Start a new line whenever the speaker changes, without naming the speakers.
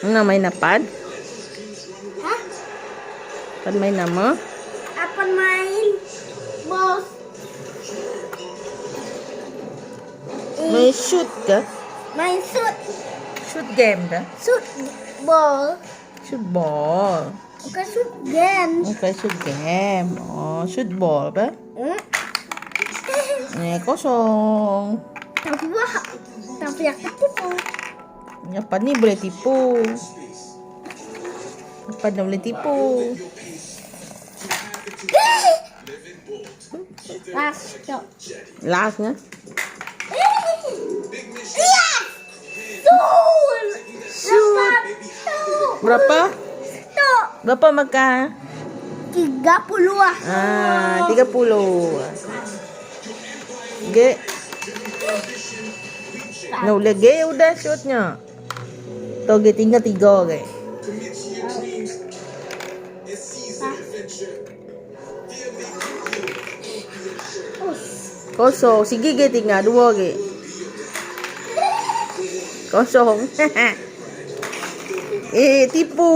Nga may napad?
Ha?
Pan may nama?
Apan main bos.
May shoot ka?
Main shoot.
Shoot game ka?
Shoot ball.
Shoot ball.
Bukan shoot game.
Okay, shoot game. Oh, shoot ball ba? Kosong.
Tapi wah. Tapi aku tuh.
Napad ni boleh tipu. Napad na boleh tipu.
Last shot.
Last nga?
Yes! Soul!
Shoot! Berapa?
Tuh.
Berapa makan?
30 ah.
30. Ge. No, lagi udah shootnya. Tuh, ge tinggal 3 ge. Kosong. Sige ge tinggal 2 ge. Kosong. Tipu.